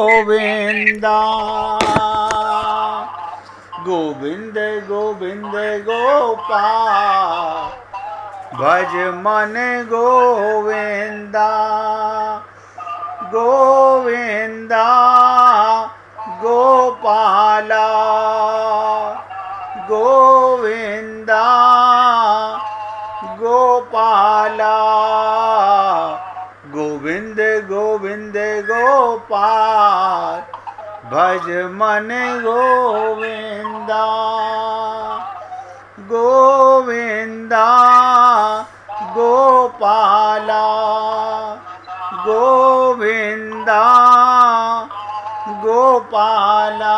गोविंदा गोविंद गोविंद गोपाल भज मन गोविंदा गोविंदा गोपाला गोविंदा गोपाला गोविंद गोविंद गोपाल भज मन गोविंदा गोविंदा गोपाला गोविंदा गोपाला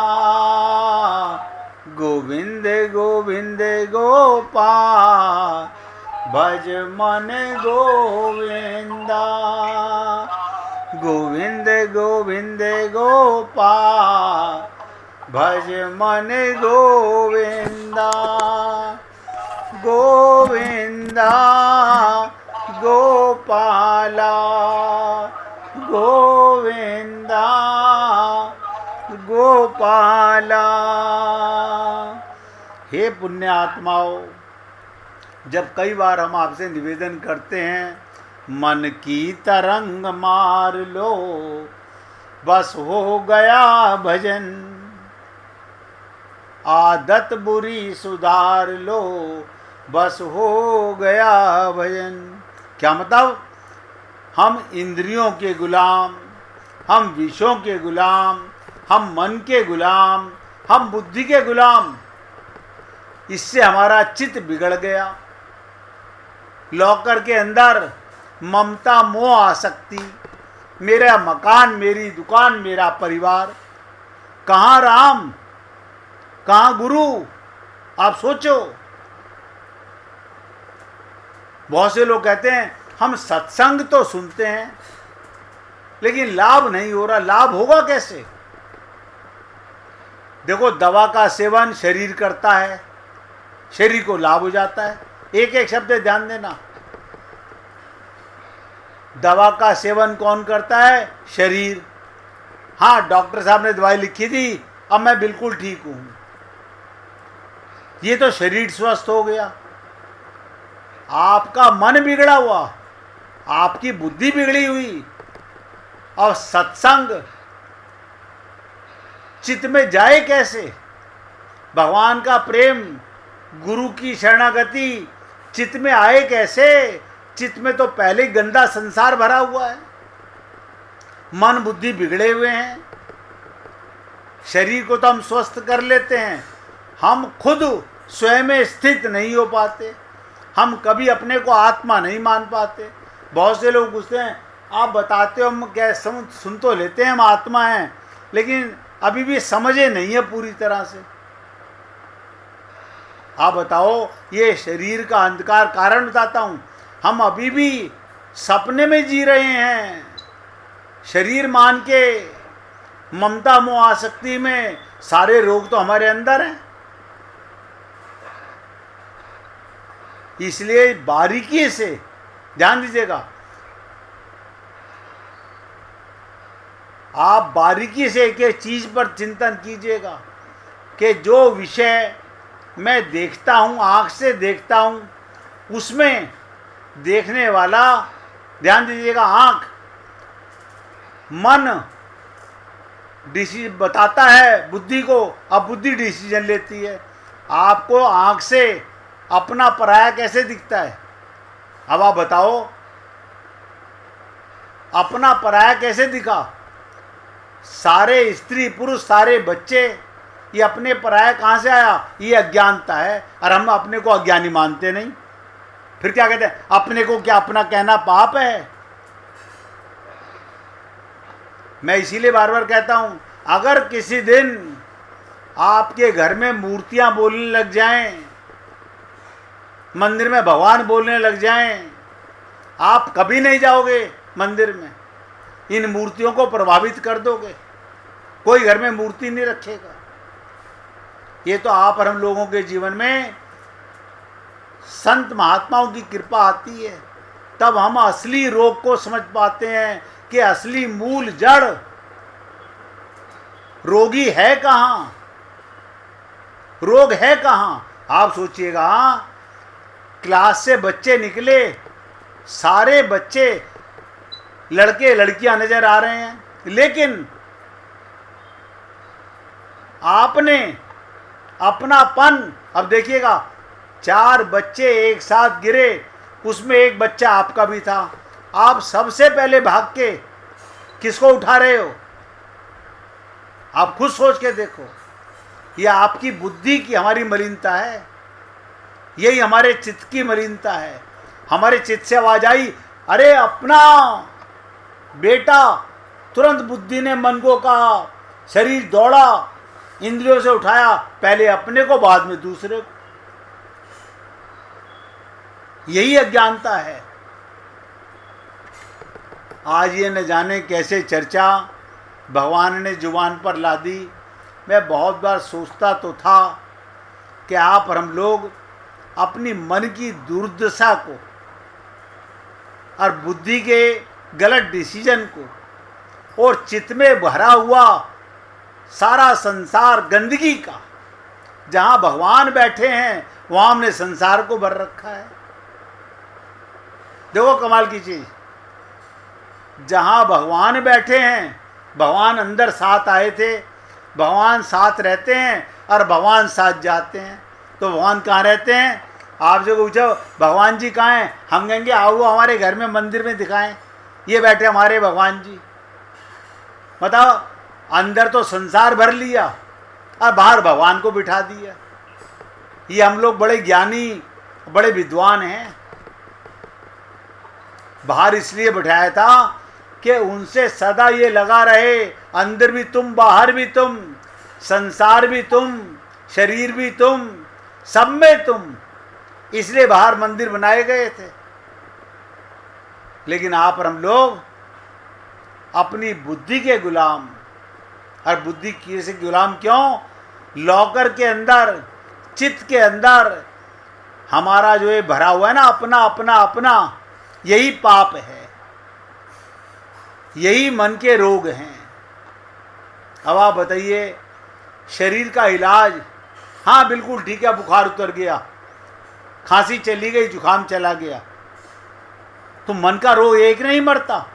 गोविंद गोविंद गोपाल भज मन गोविंदा गोविंद गोविंद गोपाल भज मन गोविंदा गोविंदा गोपाला गोविंदा गोपाला। हे पुण्य आत्माओं, जब कई बार हम आपसे निवेदन करते हैं मन की तरंग मार लो बस हो गया भजन, आदत बुरी सुधार लो बस हो गया भजन। क्या मतलब? हम इंद्रियों के गुलाम, हम विषयों के गुलाम, हम मन के गुलाम, हम बुद्धि के गुलाम, इससे हमारा चित्त बिगड़ गया। लॉकर के अंदर ममता मोह आसक्ति, मेरा मकान, मेरी दुकान, मेरा परिवार, कहाँ राम कहाँ गुरु? आप सोचो। बहुत से लोग कहते हैं हम सत्संग तो सुनते हैं लेकिन लाभ नहीं हो रहा। लाभ होगा कैसे? देखो, दवा का सेवन शरीर करता है, शरीर को लाभ हो जाता है। एक एक शब्द ध्यान देना, दवा का सेवन कौन करता है? शरीर। हाँ, डॉक्टर साहब ने दवाई लिखी थी, अब मैं बिल्कुल ठीक हूं, ये तो शरीर स्वस्थ हो गया। आपका मन बिगड़ा हुआ, आपकी बुद्धि बिगड़ी हुई, और सत्संग चित्त में जाए कैसे? भगवान का प्रेम, गुरु की शरणागति चित्त में आए कैसे? चित्त में तो पहले ही गंदा संसार भरा हुआ है, मन बुद्धि बिगड़े हुए हैं। शरीर को तो हम स्वस्थ कर लेते हैं, हम खुद स्वयं में स्थित नहीं हो पाते, हम कभी अपने को आत्मा नहीं मान पाते। बहुत से लोग पूछते हैं आप बताते हो, हम क्या सुन तो लेते हैं हम आत्मा हैं, लेकिन अभी भी समझे नहीं है पूरी तरह से। आप बताओ, ये शरीर का अंधकार कारण बताता हूं, हम अभी भी सपने में जी रहे हैं, शरीर मान के, ममता मोह आसक्ति में। सारे रोग तो हमारे अंदर हैं। इसलिए बारीकी से ध्यान दीजिएगा, आप बारीकी से एक एक चीज पर चिंतन कीजिएगा कि जो विषय मैं देखता हूं, आंख से देखता हूं, उसमें देखने वाला, ध्यान दीजिएगा, आंख, मन डिसीजन बताता है बुद्धि को, अब बुद्धि डिसीजन लेती है। आपको आंख से अपना पराया कैसे दिखता है? अब आप बताओ, अपना पराया कैसे दिखा? सारे स्त्री पुरुष, सारे बच्चे, ये अपने पराया कहां से आया? ये अज्ञानता है, और हम अपने को अज्ञानी मानते नहीं। फिर क्या कहते हैं? अपने को क्या अपना कहना पाप है? मैं इसीलिए बार बार कहता हूं, अगर किसी दिन आपके घर में मूर्तियां बोलने लग जाएं, मंदिर में भगवान बोलने लग जाएं, आप कभी नहीं जाओगे मंदिर में, इन मूर्तियों को प्रभावित कर दोगे, कोई घर में मूर्ति नहीं रखेगा। ये तो आप और हम लोगों के जीवन में संत महात्माओं की कृपा आती है, तब हम असली रोग को समझ पाते हैं कि असली मूल जड़ रोगी है कहाँ, रोग है कहाँ? आप सोचिएगा, क्लास से बच्चे निकले, सारे बच्चे लड़के लड़कियां नजर आ रहे हैं, लेकिन आपने अपनापन, अब देखिएगा 4 बच्चे एक साथ गिरे, उसमें एक बच्चा आपका भी था, आप सबसे पहले भाग के किसको उठा रहे हो? आप खुद सोच के देखो, यह आपकी बुद्धि की हमारी मलिनता है, यही हमारे चित्त की मलिनता है। हमारे चित्त से आवाज आई, अरे अपना बेटा, तुरंत बुद्धि ने मन को कहा, शरीर दौड़ा, इंद्रियों से उठाया, पहले अपने को बाद में दूसरे को। यही अज्ञानता है। आज ये न जाने कैसे चर्चा भगवान ने जुबान पर ला दी। मैं बहुत बार सोचता तो था कि आप और हम लोग अपनी मन की दुर्दशा को और बुद्धि के गलत डिसीजन को और चित्त में भरा हुआ सारा संसार गंदगी का, जहाँ भगवान बैठे हैं वहाँ हमने संसार को भर रखा है। देखो कमाल की चीज, जहाँ भगवान बैठे हैं, भगवान अंदर साथ आए थे, भगवान साथ रहते हैं और भगवान साथ जाते हैं। तो भगवान कहाँ रहते हैं? आप जो पूछो भगवान जी कहाँ हैं, हम कहेंगे आओ हमारे घर में मंदिर में दिखाएं, ये बैठे हमारे भगवान जी। बताओ, अंदर तो संसार भर लिया और बाहर भगवान को बिठा दिया। ये हम लोग बड़े ज्ञानी, बड़े विद्वान हैं। बाहर इसलिए बिठाया था कि उनसे सदा ये लगा रहे, अंदर भी तुम बाहर भी तुम, संसार भी तुम, शरीर भी तुम, सब में तुम, इसलिए बाहर मंदिर बनाए गए थे। लेकिन आप और हम लोग अपनी बुद्धि के गुलाम, और बुद्धि की से गुलाम क्यों? लॉकर के अंदर, चित्त के अंदर हमारा जो ये भरा हुआ है ना, अपना अपना अपना, यही पाप है, यही मन के रोग हैं। अब आप बताइए, शरीर का इलाज, हाँ बिल्कुल ठीक है, बुखार उतर गया, खांसी चली गई, जुकाम चला गया, तो मन का रोग एक नहीं मरता।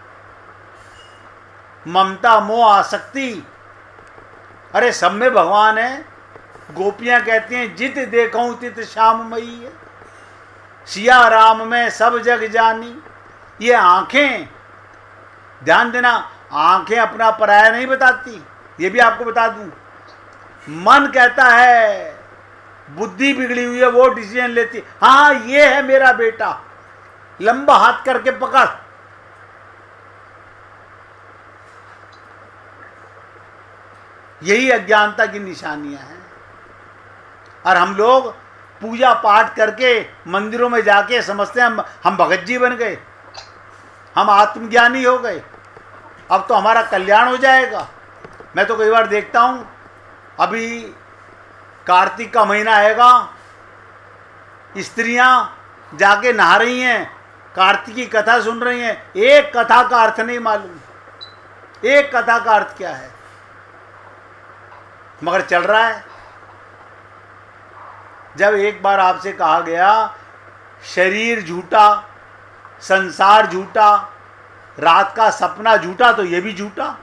ममता, मोह, आसक्ति, अरे सब में भगवान है। गोपियां कहती हैं, जित देखूं तित श्याममयी है, सिया राम में सब जग जानी। ये आंखें, ध्यान देना, आंखें अपना पराया नहीं बताती, ये भी आपको बता दूं। मन कहता है, बुद्धि बिगड़ी हुई है, वो डिसीजन लेती, हाँ ये है मेरा बेटा, लंबा हाथ करके पकड़। यही अज्ञानता की निशानियां हैं। और हम लोग पूजा पाठ करके मंदिरों में जाके समझते हैं हम भगत जी बन गए, हम आत्मज्ञानी हो गए, अब तो हमारा कल्याण हो जाएगा। मैं तो कई बार देखता हूं, अभी कार्तिक का महीना आएगा, स्त्रियां जाके नहा रही हैं, कार्तिक की कथा सुन रही हैं, एक कथा का अर्थ नहीं मालूम, एक कथा का अर्थ क्या है, मगर चल रहा है। जब एक बार आपसे कहा गया शरीर झूठा, संसार झूठा, रात का सपना झूठा, तो ये भी झूठा।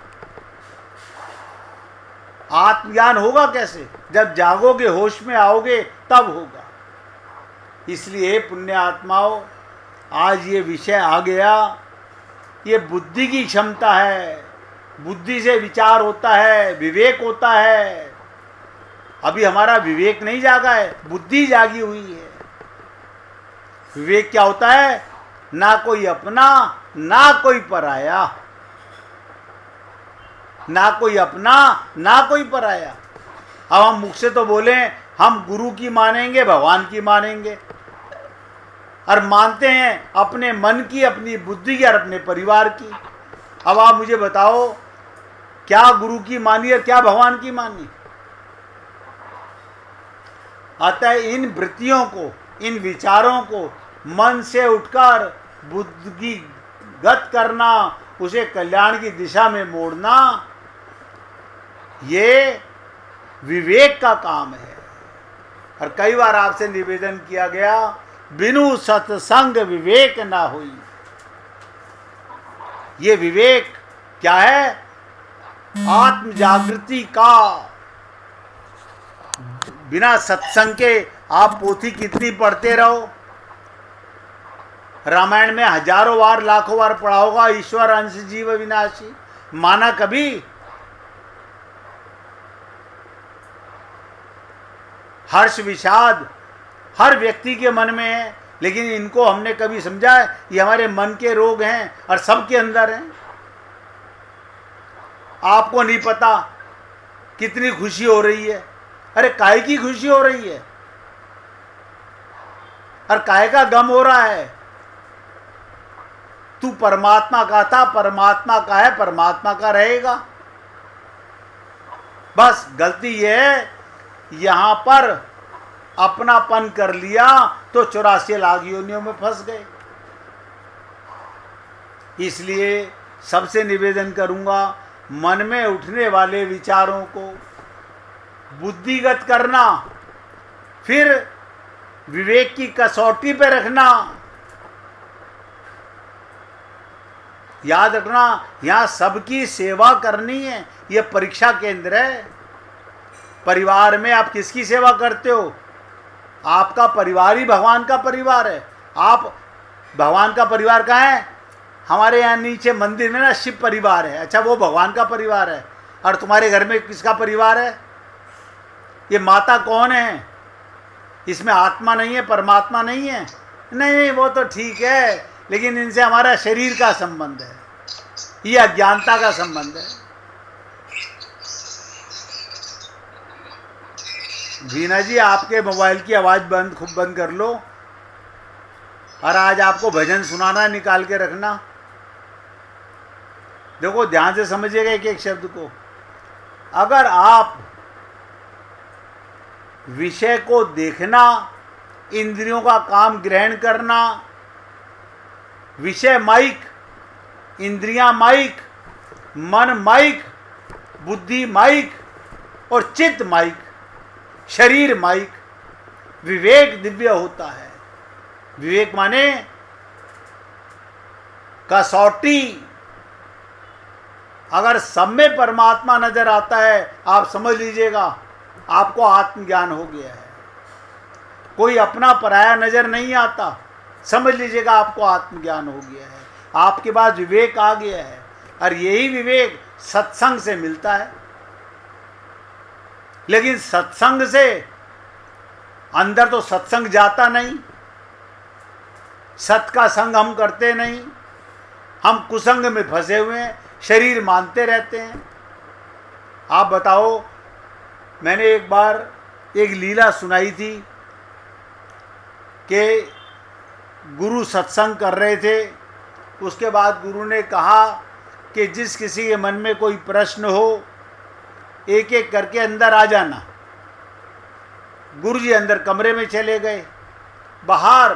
आत्मज्ञान होगा कैसे? जब जागोगे, होश में आओगे, तब होगा। इसलिए पुण्य आत्माओं, आज ये विषय आ गया, ये बुद्धि की क्षमता है, बुद्धि से विचार होता है, विवेक होता है। अभी हमारा विवेक नहीं जागा है, बुद्धि जागी हुई है। विवेक क्या होता है? ना कोई अपना, ना कोई पराया, ना कोई अपना, ना कोई पराया। अब हम मुख से तो बोले हम गुरु की मानेंगे, भगवान की मानेंगे, और मानते हैं अपने मन की, अपनी बुद्धि की और अपने परिवार की। अब आप मुझे बताओ, क्या गुरु की मानी और क्या भगवान की मानी? अतः इन वृत्तियों को, इन विचारों को मन से उठकर बुद्धिगत करना, उसे कल्याण की दिशा में मोड़ना, ये विवेक का काम है। और कई बार आपसे निवेदन किया गया, बिनु सत्संग विवेक ना हुई। ये विवेक क्या है? आत्म जागृति का। बिना सत्संग के आप पोथी कितनी पढ़ते रहो, रामायण में हजारों बार लाखों बार पढ़ा होगा, ईश्वर अंश जीव विनाशी, माना कभी? हर्ष विषाद हर व्यक्ति के मन में है, लेकिन इनको हमने कभी समझा है? ये हमारे मन के रोग हैं और सबके अंदर हैं। आपको नहीं पता कितनी खुशी हो रही है। अरे काहे की खुशी हो रही है और काहे का गम हो रहा है? तू परमात्मा का था, परमात्मा का है, परमात्मा का रहेगा। बस गलती ये है, यहां पर अपनापन कर लिया तो 84 लाख योनियों में फंस गए। इसलिए सबसे निवेदन करूंगा, मन में उठने वाले विचारों को बुद्धिगत करना, फिर विवेक की कसौटी पे रखना। याद रखना, यहां सबकी सेवा करनी है। यह परीक्षा केंद्र है। परिवार में आप किसकी सेवा करते हो? आपका परिवार ही भगवान का परिवार है। आप भगवान का परिवार कहाँ है? हमारे यहाँ नीचे मंदिर में ना शिव परिवार है। अच्छा, वो भगवान का परिवार है। और तुम्हारे घर में किसका परिवार है? ये माता कौन है? इसमें आत्मा नहीं है, परमात्मा नहीं है? नहीं, वो तो ठीक है, लेकिन इनसे हमारा शरीर का संबंध है, ये अज्ञानता का संबंध है। वीना जी, आपके मोबाइल की आवाज़ खूब बंद कर लो। और आज आपको भजन सुनाना, निकाल के रखना। देखो, ध्यान से समझिएगा एक एक शब्द को। अगर आप विषय को देखना, इंद्रियों का काम ग्रहण करना, विषय माइक, इंद्रियां माइक, मन माइक, बुद्धि माइक और चित्त माइक, शरीर माइक, विवेक दिव्य होता है। विवेक माने कसौटी। अगर सब में परमात्मा नजर आता है, आप समझ लीजिएगा आपको आत्मज्ञान हो गया है। कोई अपना पराया नजर नहीं आता, समझ लीजिएगा आपको आत्मज्ञान हो गया है। आपके पास विवेक आ गया है। और यही विवेक सत्संग से मिलता है। लेकिन सत्संग से अंदर तो सत्संग जाता नहीं, सत का संग हम करते नहीं, हम कुसंग में फंसे हुए हैं, शरीर मानते रहते हैं। आप बताओ, मैंने एक बार एक लीला सुनाई थी कि गुरु सत्संग कर रहे थे। उसके बाद गुरु ने कहा कि जिस किसी के मन में कोई प्रश्न हो, एक एक करके अंदर आ जाना। गुरु जी अंदर कमरे में चले गए। बाहर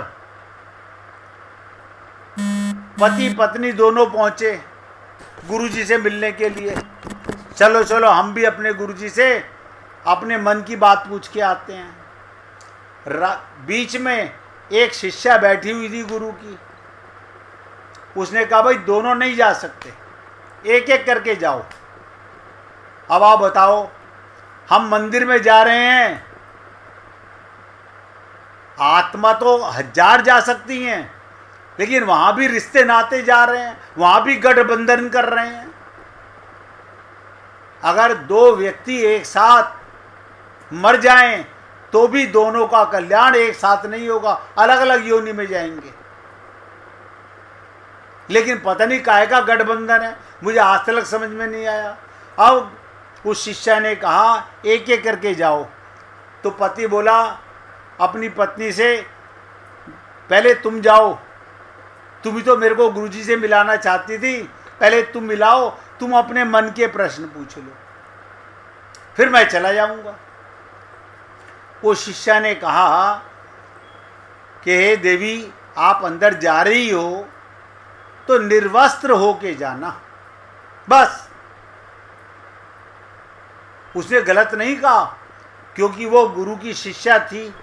पति पत्नी दोनों पहुंचे गुरु जी से मिलने के लिए। चलो चलो, हम भी अपने गुरु जी से अपने मन की बात पूछ के आते हैं। बीच में एक शिष्या बैठी हुई थी गुरु की। उसने कहा, भाई दोनों नहीं जा सकते, एक एक करके जाओ। अब आप बताओ, हम मंदिर में जा रहे हैं, आत्मा तो 1000 जा सकती हैं, लेकिन वहां भी रिश्ते नाते जा रहे हैं, वहां भी गठबंधन कर रहे हैं। अगर दो व्यक्ति एक साथ मर जाएं तो भी दोनों का कल्याण एक साथ नहीं होगा, अलग अलग योनि में जाएंगे। लेकिन पता नहीं काहे का गठबंधन है, मुझे आज तक समझ में नहीं आया। अब उस शिष्य ने कहा, एक एक करके जाओ। तो पति बोला अपनी पत्नी से, पहले तुम जाओ, तुम ही तो मेरे को गुरुजी से मिलाना चाहती थी, पहले तुम मिलाओ, तुम अपने मन के प्रश्न पूछ लो, फिर मैं चला जाऊंगा। वो शिष्य ने कहा कि हे देवी, आप अंदर जा रही हो तो निर्वस्त्र होके जाना, बस। उसने गलत नहीं कहा, क्योंकि वो गुरु की शिष्या थी।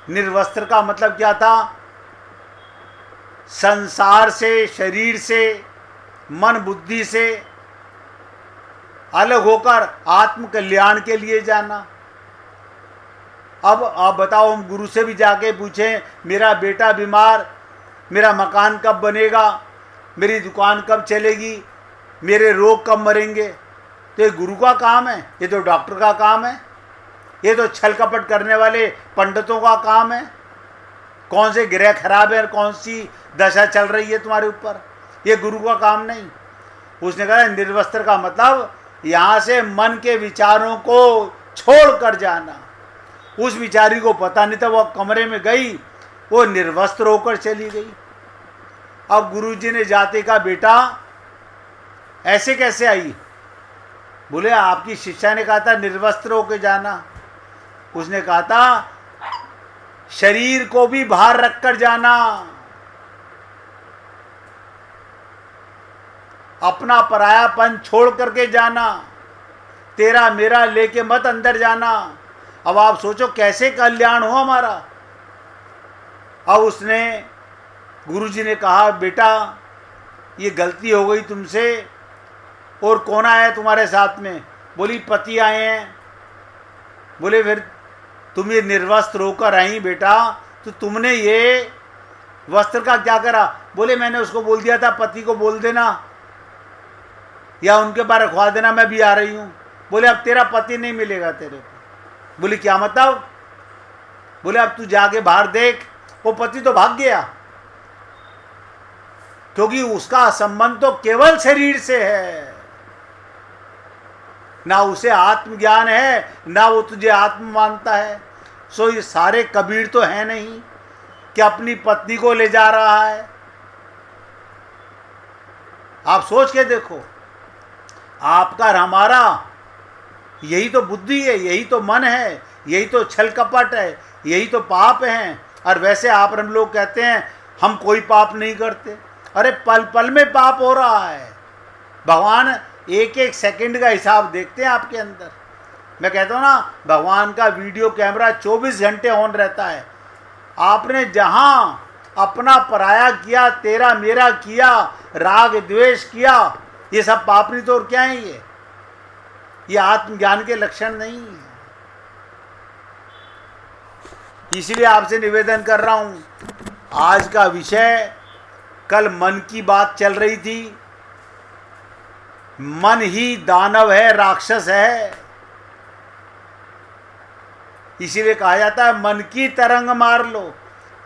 निर्वस्त्र का मतलब क्या था? संसार से, शरीर से, मन बुद्धि से अलग होकर आत्म कल्याण के लिए जाना। अब आप बताओ, हम गुरु से भी जाके पूछें मेरा बेटा बीमार, मेरा मकान कब बनेगा, मेरी दुकान कब चलेगी, मेरे रोग कब मरेंगे, तो ये गुरु का काम है? ये तो डॉक्टर का काम है? ये तो छल कपट करने वाले पंडितों का काम है? कौन से ग्रह खराब है और कौन सी दशा चल रही है तुम्हारे ऊपर, ये गुरु का काम नहीं। उसने कहा निर्वस्त्र का मतलब यहाँ से मन के विचारों को छोड़ कर जाना। उस विचारी को पता नहीं था, वो कमरे में गई, वो निर्वस्त्र होकर चली गई। अब गुरुजी ने जाते कहा बेटा ऐसे कैसे आई? बोले आपकी शिष्या ने कहा था निर्वस्त्र होकर जाना। उसने कहा था शरीर को भी बाहर रखकर जाना, अपना परायापन छोड़ करके जाना, तेरा मेरा लेके मत अंदर जाना। अब आप सोचो कैसे कल्याण हो हमारा। अब उसने, गुरुजी ने कहा बेटा ये गलती हो गई तुमसे, और कौन आया तुम्हारे साथ में? बोली पति आए हैं। बोले फिर तुम ये निर्वस्त्र होकर आई बेटा, तो तुमने ये वस्त्र का क्या करा? बोले मैंने उसको बोल दिया था पति को बोल देना या उनके बारे रखवा देना, मैं भी आ रही हूँ। बोले अब तेरा पति नहीं मिलेगा तेरे को। बोले क्या मतलब? बोले अब तू जाके बाहर देख, वो पति तो भाग गया, क्योंकि उसका संबंध तो केवल शरीर से है, ना उसे आत्मज्ञान है, ना वो तुझे आत्म मानता है। सो ये सारे कबीर तो है नहीं कि अपनी पत्नी को ले जा रहा है। आप सोच के देखो, आपका और हमारा यही तो बुद्धि है, यही तो मन है, यही तो छल कपट है, यही तो पाप है। और वैसे आप हम लोग कहते हैं हम कोई पाप नहीं करते। अरे पल पल में पाप हो रहा है। भगवान एक एक सेकंड का हिसाब देखते हैं आपके अंदर। मैं कहता हूँ ना, भगवान का वीडियो कैमरा 24 घंटे ऑन रहता है। आपने जहाँ अपना पराया किया, तेरा मेरा किया, राग द्वेष किया, ये सब पाप नहीं तो और क्या है? ये आत्मज्ञान के लक्षण नहीं है। इसलिए आपसे निवेदन कर रहा हूँ, आज का विषय, कल मन की बात चल रही थी, मन ही दानव है, राक्षस है। इसीलिए कहा जाता है मन की तरंग मार लो।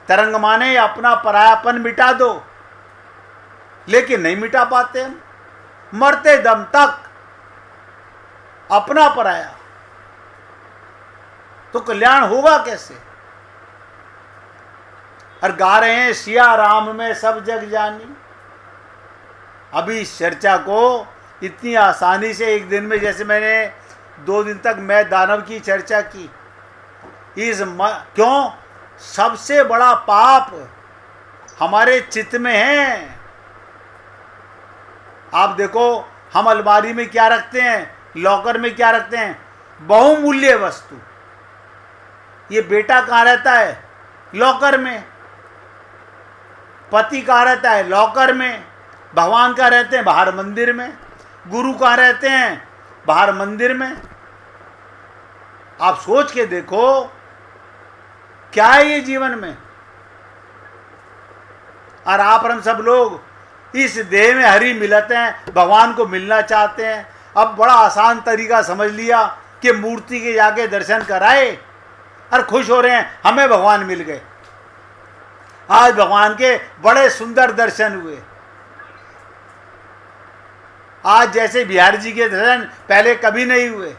तरंग माने अपना परायापन मिटा दो, लेकिन नहीं मिटा पाते हम। मरते दम तक अपना पराया, तो कल्याण होगा कैसे? और गा रहे हैं सिया राम में सब जग जानी। अभी इस चर्चा को इतनी आसानी से एक दिन में, जैसे मैंने 2 दिन तक मैं दानव की चर्चा की, क्यों? सबसे बड़ा पाप हमारे चित्त में है। आप देखो, हम अलमारी में क्या रखते हैं, लॉकर में क्या रखते हैं? बहुमूल्य वस्तु। ये बेटा कहाँ रहता है? लॉकर में। पति कहाँ रहता है? लॉकर में। भगवान कहाँ रहते हैं? बाहर मंदिर में। गुरु कहाँ रहते हैं? बाहर मंदिर में। आप सोच के देखो क्या है ये जीवन में। और आप हम सब लोग इस देह में हरी मिलते हैं, भगवान को मिलना चाहते हैं। अब बड़ा आसान तरीका समझ लिया कि मूर्ति के जाके दर्शन कराए और खुश हो रहे हैं, हमें भगवान मिल गए। आज भगवान के बड़े सुंदर दर्शन हुए। आज जैसे बिहारी जी के दर्शन पहले कभी नहीं हुए।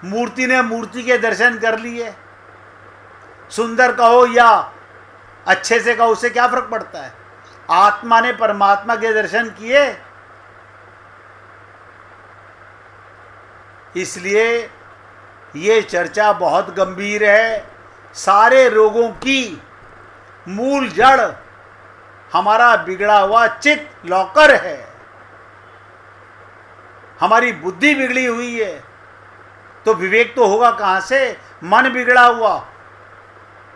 मूर्ति ने मूर्ति के दर्शन कर लिए। सुंदर कहो या अच्छे से कहो, उससे क्या फर्क पड़ता है? आत्मा ने परमात्मा के दर्शन किए। इसलिए ये चर्चा बहुत गंभीर है। सारे रोगों की मूल जड़ हमारा बिगड़ा हुआ चित्त लॉकर है। हमारी बुद्धि बिगड़ी हुई है, तो विवेक तो होगा कहाँ से? मन बिगड़ा हुआ,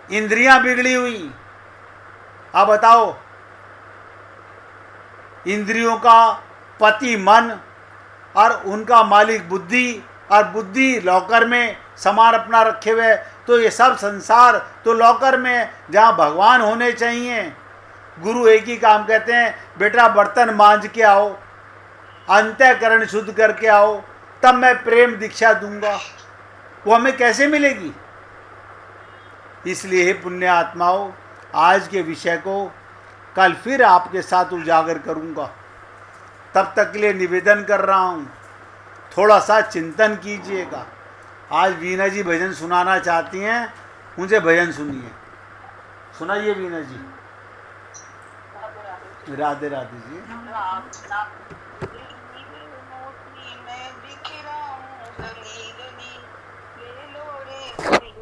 इंद्रियां बिगड़ी हुई। अब बताओ, इंद्रियों का पति मन और उनका मालिक बुद्धि, और बुद्धि लॉकर में सामान अपना रखे हुए, तो ये सब संसार तो लॉकर में, जहाँ भगवान होने चाहिए। गुरु एक ही काम कहते हैं, बेटा बर्तन मांज के आओ, अंतःकरण शुद्ध करके आओ, तब मैं प्रेम दीक्षा दूंगा। वो हमें कैसे मिलेगी? इसलिए हे पुण्य आत्माओं, आज के विषय को कल फिर आपके साथ उजागर करूंगा। तब तक के लिए निवेदन कर रहा हूँ, थोड़ा सा चिंतन कीजिएगा। आज वीणा जी भजन सुनाना चाहती हैं, मुझे भजन सुनिए। सुनाइए वीणा जी। राधे राधे जी।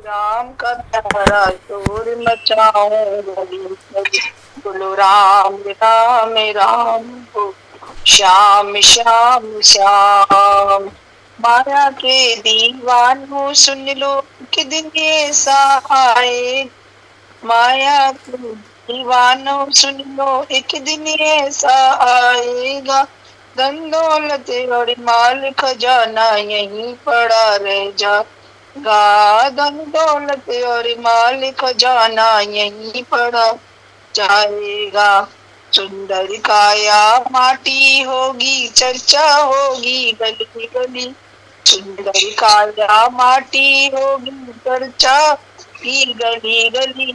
राम का प्यारा शोर मचाऊं गली गली, बोलो राम राम राम हो, श्याम श्याम श्याम। माया के दीवानों सुन लो कि दिन ऐसा आए, माया के दीवानों सुन लो एक दिन ऐसा आएगा, धन दौलत और माल खजाना यहीं पड़ा रह जाएगा, धन दौलत और माल खजाना यहीं पड़ा जाएगा। सुंदर काया माटी होगी, चर्चा होगी गली गली, सुंदर काया माटी होगी, चर्चा की गली गली।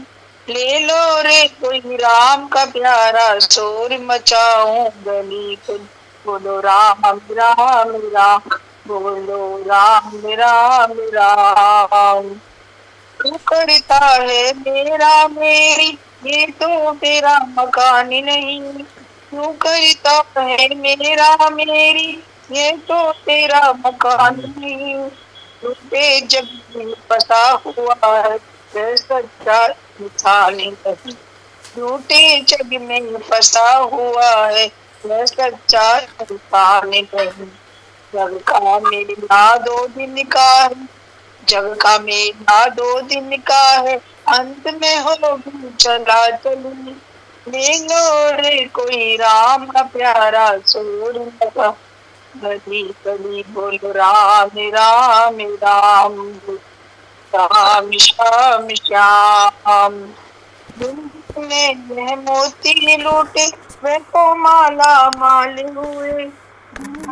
ले लो रे कोई राम का प्यारा, शोर मचाऊं गली गली, बोलो राम राम राम, बोलो राम राम राम। तू करता है मेरा मेरी, ये तो तेरा मकान नहीं, तू करता है मेरा मेरी, ये तो तेरा मकान नहीं। टूटे जग में बसा हुआ है, ये सच्चा इंसान नहीं, टूटे जग में फंसा हुआ है, ये सच्चा इंसान नहीं। जग का मेला 2 दिन का है, जग का मेला 2 दिन का है, अंत में होगी चला चली। ले लो रे कोई राम का प्यारा, शोर लगा गली गली, बोलो राम राम राम, राम श्याम श्याम। जिनने यह मोती लूटे वे तो माला माल हुए,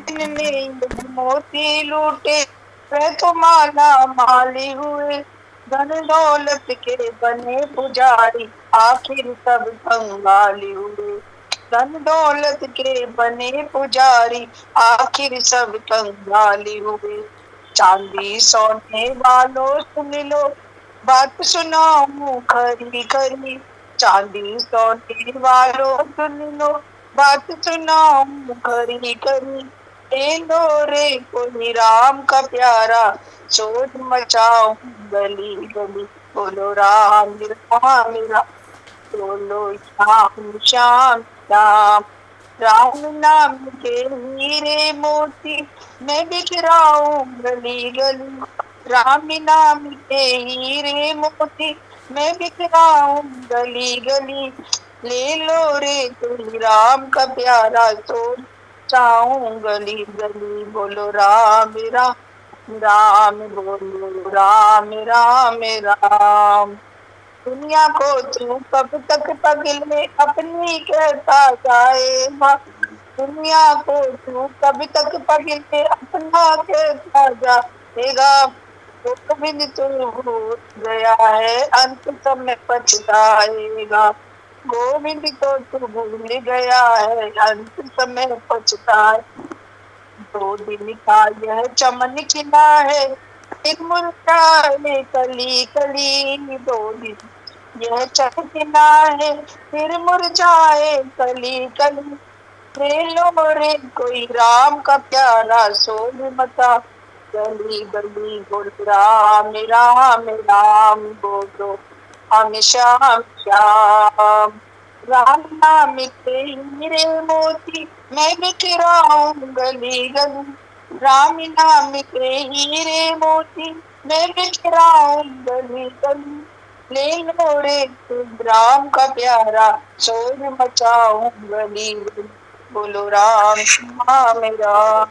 जिनने यह मोती लूटे वे तो माला माली हुए, धन दौलत के बने पुजारी आखिर सब कंगाली हुए, धन दौलत के बने पुजारी आखिर सब कंगाली हुए। चांदी सोने वालों सुन लो बात सुनाऊं खरी खरी, चांदी सोने वालों सुन लो बात सुनाऊं खरी खरी। ले लो रे कोई राम का प्यारा, शोर मचाऊं गली गली, बोलो राम राम राम, बोलो श्याम श्याम श्याम। राम नाम के हीरे मोती मैं बिखराऊं गली गली, राम नाम के हीरे मोती मैं बिखराऊं गली गली। ले लो रे कोई राम का प्यारा, शोर मचाऊं गली गली, बोलो राम राम राम, बोलो राम राम राम। दुनिया को तू कब तक पगले अपनी कहता जाएगा, दुनिया को तू कब तक पगले अपना कहता जाएगा। गोविंद तू भूल गया है अंत समय पछताएगा, गोविंद तो तू भूल गया है अंत समय पछताएगा। 2 दिन का यह चमन खिला है, फिर मुरझाए कली कली, 2 दिन यह चमकना है, फिर मुरझाए कली कली। ले लो रे कोई राम का प्यारा, शोर मचा गली गली, बोल राम राम राम, बोलो हम श्याम श्याम। राम नाम के हीरे मोती मैं बिखराऊं गली गली, राम नाम के हीरे मोती मैं बिखराऊं गली गली, ले लो रे तुम राम का प्यारा, शोर मचाऊं गली गली। बोलो राम श्याम राम,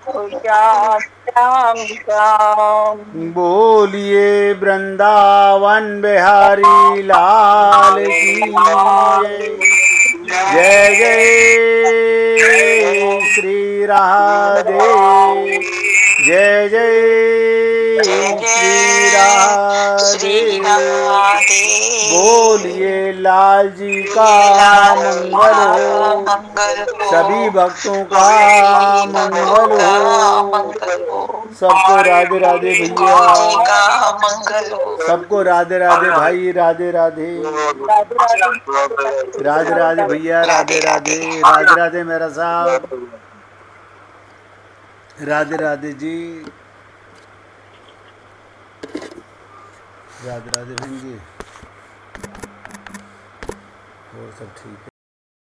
ओ श्याम श्याम श्याम। बोलिए वृंदावन बिहारी लाल की जय। जय श्री राधे, जय जय श्री राधे। बोलिए लाल जी का मंगल हो, सभी भक्तों का मंगल हो। सबको राधे राधे भैया, सबको राधे राधे भाई, राधे राधे, राधे राधे भैया, राधे राधे, राधे राधे मेरा साहब, राधे राधे जी, राधे राधे बहन जी, और सब ठीक है।